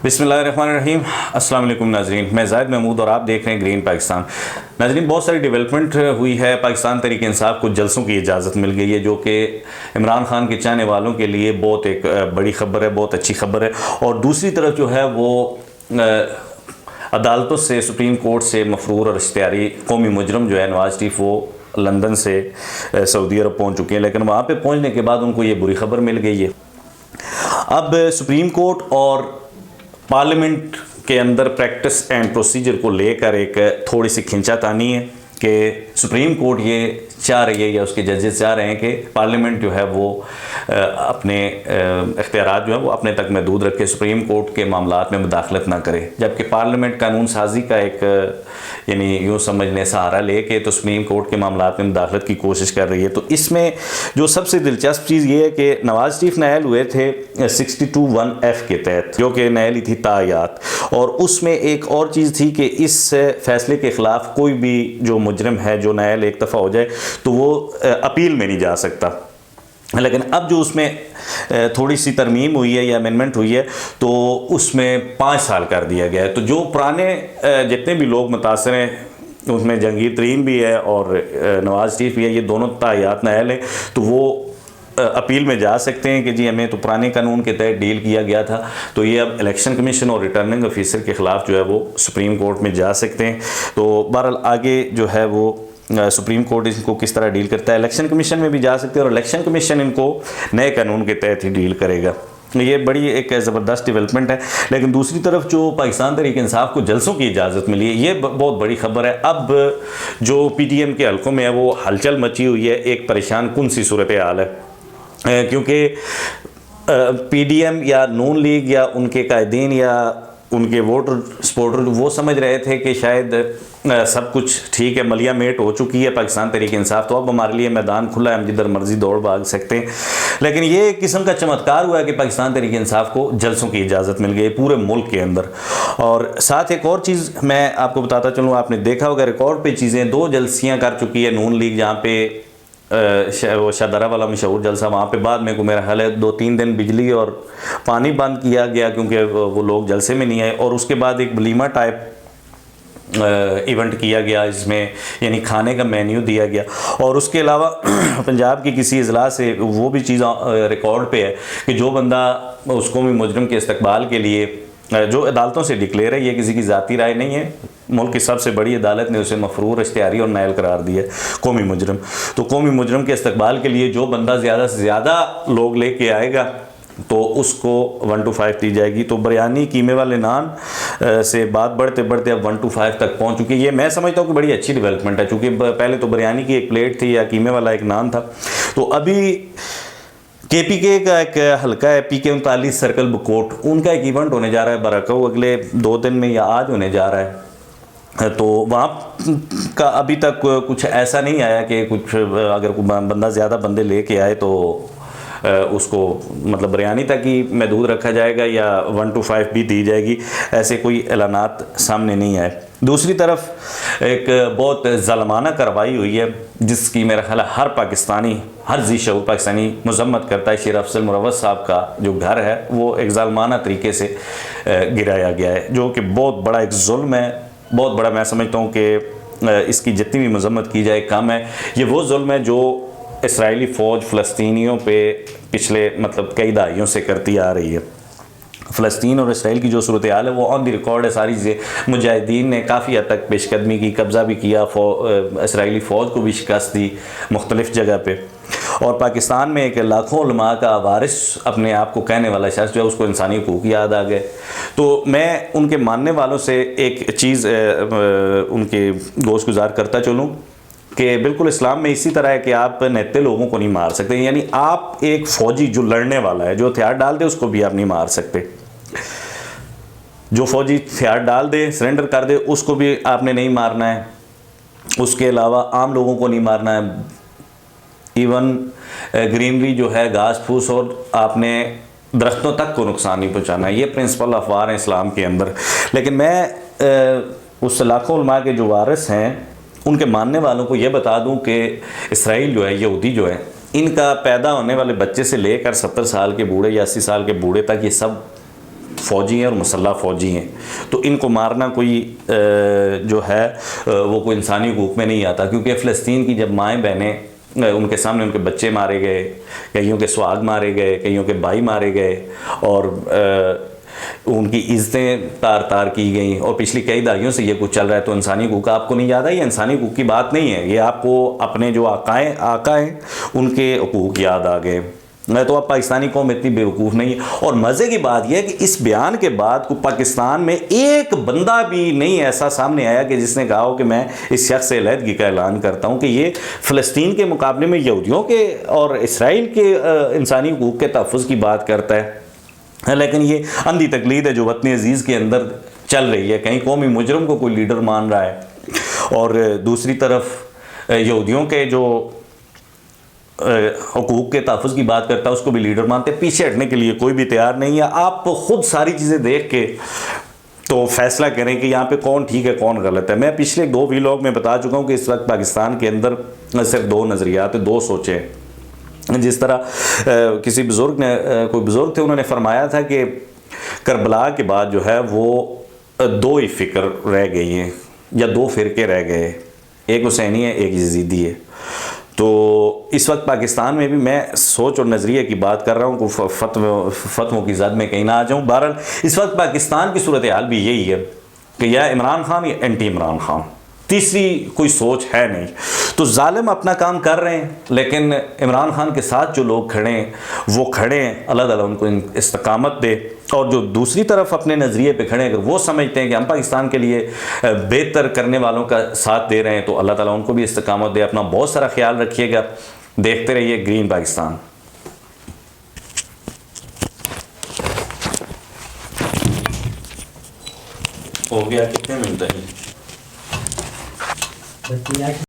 بسم اللہ الرحمن الرحیم. السلام علیکم ناظرین, میں زاہد محمود اور آپ دیکھ رہے ہیں گرین پاکستان. ناظرین, بہت ساری ڈیولپمنٹ ہوئی ہے. پاکستان تحریک انصاف کو جلسوں کی اجازت مل گئی ہے, جو کہ عمران خان کے چاہنے والوں کے لیے بہت ایک بڑی خبر ہے, بہت اچھی خبر ہے. اور دوسری طرف جو ہے وہ عدالتوں سے, سپریم کورٹ سے مفرور اور اشتہاری قومی مجرم جو ہے نواز شریف, وہ لندن سے سعودی عرب پہنچ چکے ہیں. لیکن وہاں پہ پہنچنے کے بعد ان کو یہ بری خبر مل گئی ہے. اب سپریم کورٹ اور پارلیمنٹ کے اندر پریکٹس اینڈ پروسیجر کو لے کر ایک تھوڑی سی کھنچا تانی ہے کہ سپریم کورٹ یہ چاہ رہی ہے یا اس کے ججز چاہ رہے ہیں کہ پارلیمنٹ جو ہے وہ اپنے اختیارات جو ہیں وہ اپنے تک محدود رکھے, سپریم کورٹ کے معاملات میں مداخلت نہ کرے. جبکہ پارلیمنٹ قانون سازی کا ایک یعنی یوں سمجھ لیں سہارا لے کے تو سپریم کورٹ کے معاملات میں مداخلت کی کوشش کر رہی ہے. تو اس میں جو سب سے دلچسپ چیز یہ ہے کہ نواز شریف نائل ہوئے تھے 62(1)(f) کے تحت, جو کہ نائل تھی تاعیات. اور اس میں ایک اور چیز تھی کہ اس فیصلے کے خلاف کوئی بھی جو مجرم ہے جو نائل ایک دفعہ ہو جائے تو وہ اپیل میں نہیں جا سکتا. لیکن اب جو اس میں تھوڑی سی ترمیم ہوئی ہے یا امینڈمنٹ ہوئی ہے تو اس میں 5 سال کر دیا گیا ہے. تو جو پرانے جتنے بھی لوگ متاثر ہیں اس میں جہانگیر ترین بھی ہے اور نواز شریف بھی ہے, یہ دونوں تاعیات نائل ہیں, تو وہ اپیل میں جا سکتے ہیں کہ جی ہمیں تو پرانے قانون کے تحت ڈیل کیا گیا تھا. تو یہ اب الیکشن کمیشن اور ریٹرننگ آفیسر کے خلاف جو ہے وہ سپریم کورٹ میں جا سکتے ہیں. تو بہرحال آگے جو ہے وہ سپریم کورٹ ان کو کس طرح ڈیل کرتا ہے, الیکشن کمیشن میں بھی جا سکتے ہیں اور الیکشن کمیشن ان کو نئے قانون کے تحت ہی ڈیل کرے گا. یہ بڑی ایک زبردست ڈیولپمنٹ ہے. لیکن دوسری طرف جو پاکستان تحریک انصاف کو جلسوں کی اجازت ملی ہے, یہ بہت بڑی خبر ہے. اب جو پی ٹی ایم کے حلقوں میں ہے وہ ہلچل مچی ہوئی ہے, ایک پریشان کن سی صورتحال ہے. کیونکہ پی ڈی ایم یا نون لیگ یا ان کے قائدین یا ان کے ووٹر سپورٹر وہ سمجھ رہے تھے کہ شاید سب کچھ ٹھیک ہے, ملیاں میٹ ہو چکی ہے پاکستان تحریک انصاف, تو اب ہمارے لیے میدان کھلا ہے, ہم جدھر مرضی دوڑ بھاگ سکتے ہیں. لیکن یہ ایک قسم کا چمتکار ہوا ہے کہ پاکستان تحریک انصاف کو جلسوں کی اجازت مل گئی پورے ملک کے اندر. اور ساتھ ایک اور چیز میں آپ کو بتاتا چلوں, آپ نے دیکھا ہوگا ریکارڈ پہ چیزیں 2 جلسیاں کر چکی ہے نون لیگ, جہاں پہ وہ شادرہ والا مشہور جلسہ, وہاں پہ بعد میں کو میرا خیال ہے 2-3 دن بجلی اور پانی بند کیا گیا کیونکہ وہ لوگ جلسے میں نہیں آئے. اور اس کے بعد ایک ولیمہ ٹائپ ایونٹ کیا گیا جس میں یعنی کھانے کا مینیو دیا گیا. اور اس کے علاوہ پنجاب کی کسی اضلاع سے وہ بھی چیز ریکارڈ پہ ہے کہ جو بندہ اس قومی مجرم کے استقبال کے لیے جو عدالتوں سے ڈکلیئر ہے, یہ کسی کی ذاتی رائے نہیں ہے, ملک کی سب سے بڑی عدالت نے اسے مفرور, اشتہاری اور نائل قرار دیا قومی مجرم. تو قومی مجرم کے استقبال کے لیے جو بندہ زیادہ سے زیادہ لوگ لے کے آئے گا تو اس کو 1-5 دی جائے گی. تو بریانی قیمے والے نان سے بات بڑھتے بڑھتے اب 1-5 تک پہنچ چکی ہے. یہ میں سمجھتا ہوں کہ بڑی اچھی ڈیولپمنٹ ہے, چونکہ پہلے تو بریانی کی ایک پلیٹ تھی یا قیمے والا ایک نان تھا. تو ابھی کے پی کے کا ایک حلقہ ہے PK 39 سرکل بکوٹ, ان کا ایک ایونٹ ہونے جا رہا ہے برکو اگلے 2 دن میں یا آج ہونے جا رہا ہے. تو وہاں کا ابھی تک کچھ ایسا نہیں آیا کہ کچھ اگر کوئی بندہ زیادہ بندے لے کے آئے تو اس کو مطلب بریانی تک ہی محدود رکھا جائے گا یا 1-5 بھی دی جائے گی, ایسے کوئی اعلانات سامنے نہیں آئے. دوسری طرف ایک بہت ظالمانہ کارروائی ہوئی ہے جس کی میرا خیال ہے ہر پاکستانی, ہر ذی شعور پاکستانی مذمت کرتا ہے. شیر افضل مروت صاحب کا جو گھر ہے وہ ایک ظالمانہ طریقے سے گرایا گیا ہے, جو کہ بہت بڑا ایک ظلم ہے, بہت بڑا. میں سمجھتا ہوں کہ اس کی جتنی بھی مذمت کی جائے کم ہے. یہ وہ ظلم ہے جو اسرائیلی فوج فلسطینیوں پہ پچھلے مطلب کئی دہائیوں سے کرتی آ رہی ہے. فلسطین اور اسرائیل کی جو صورتحال ہے وہ آن دی ریکارڈ ہے ساری چیزیں. مجاہدین نے کافی حد تک پیش قدمی کی, قبضہ بھی کیا, اسرائیلی فوج کو بھی شکست دی مختلف جگہ پہ. اور پاکستان میں ایک لاکھوں علماء کا وارث اپنے آپ کو کہنے والا شخص جو ہے اس کو انسانی حقوق یاد آ گئے. تو میں ان کے ماننے والوں سے ایک چیز ان کے گوش گزار کرتا چلوں کہ بالکل اسلام میں اسی طرح ہے کہ آپ نہتے لوگوں کو نہیں مار سکتے. یعنی آپ ایک فوجی جو لڑنے والا ہے, جو ہتھیار ڈال دے, اس کو بھی آپ نہیں مار سکتے. جو فوجی ہتھیار ڈال دے, سرنڈر کر دے, اس کو بھی آپ نے نہیں مارنا ہے. اس کے علاوہ عام لوگوں کو نہیں مارنا ہے. ایون گرینری جو ہے گھاس پھوس اور آپ نے درختوں تک کو نقصان نہیں پہنچانا ہے. یہ پرنسپل آف وار ہیں اسلام کے اندر. لیکن میں اس لاکھوں علماء کے جو وارث ہیں ان کے ماننے والوں کو یہ بتا دوں کہ اسرائیل جو ہے, یہودی جو ہے, ان کا پیدا ہونے والے بچے سے لے کر 70 سال کے بوڑھے یا 80 سال کے بوڑھے تک یہ سب فوجی ہیں اور مسلح فوجی ہیں، تو ان کو مارنا کوئی جو ہے وہ کوئی انسانی حقوق میں نہیں آتا، کیونکہ فلسطین کی جب مائیں بہنیں ان کے سامنے ان کے بچے مارے گئے، کئیوں کے سواگ مارے گئے، کئیوں کے بھائی مارے گئے، اور ان کی عزتیں تار تار کی گئیں، اور پچھلی کئی دہائیوں سے یہ کچھ چل رہا ہے، تو انسانی حقوق آپ کو نہیں یاد ہے؟ یہ انسانی حقوق کی بات نہیں ہے، یہ آپ کو اپنے جو آقا ہیں ان کے حقوق یاد آ گئے۔ تو اب پاکستانی قوم اتنی بیوقوف نہیں ہے۔ اور مزے کی بات یہ ہے کہ اس بیان کے بعد پاکستان میں ایک بندہ بھی نہیں ایسا سامنے آیا کہ جس نے کہا ہو کہ میں اس شخص سے علیحدگی کا اعلان کرتا ہوں، کہ یہ فلسطین کے مقابلے میں یہودیوں کے اور اسرائیل کے انسانی حقوق کے تحفظ کی بات کرتا ہے۔ لیکن یہ اندھی تقلید ہے جو وطن عزیز کے اندر چل رہی ہے، کہیں قومی مجرم کو کوئی لیڈر مان رہا ہے، اور دوسری طرف یہودیوں کے جو حقوق کے تحفظ کی بات کرتا ہے اس کو بھی لیڈر مانتے ہیں۔ پیچھے ہٹنے کے لیے کوئی بھی تیار نہیں ہے۔ آپ خود ساری چیزیں دیکھ کے تو فیصلہ کریں کہ یہاں پہ کون ٹھیک ہے کون غلط ہے۔ میں پچھلے 2 ویلاگ میں بتا چکا ہوں کہ اس وقت پاکستان کے اندر صرف 2 نظریات ہیں، 2 سوچیں۔ جس طرح کسی بزرگ نے، کوئی بزرگ تھے، انہوں نے فرمایا تھا کہ کربلا کے بعد جو ہے وہ 2 ہی فکر رہ گئی ہیں، یا 2 فرقے رہ گئے، ایک حسینی ہے ایک یزیدی ہے۔ تو اس وقت پاکستان میں بھی میں سوچ اور نظریے کی بات کر رہا ہوں، فتووں کی زد میں کہیں نہ آ جاؤں۔ بہرحال اس وقت پاکستان کی صورتحال بھی یہی ہے کہ یا عمران خان یا اینٹی عمران خان، تیسری کوئی سوچ ہے نہیں۔ تو ظالم اپنا کام کر رہے ہیں، لیکن عمران خان کے ساتھ جو لوگ کھڑے ہیں وہ کھڑے ہیں، اللہ تعالیٰ ان کو استقامت دے۔ اور جو دوسری طرف اپنے نظریے پہ کھڑے ہیں، اگر وہ سمجھتے ہیں کہ ہم پاکستان کے لیے بہتر کرنے والوں کا ساتھ دے رہے ہیں، تو اللہ تعالیٰ ان کو بھی استقامت دے۔ اپنا بہت سارا خیال رکھیے گا، دیکھتے رہیے گرین پاکستان۔ ہو گیا کتنے منٹ ہے؟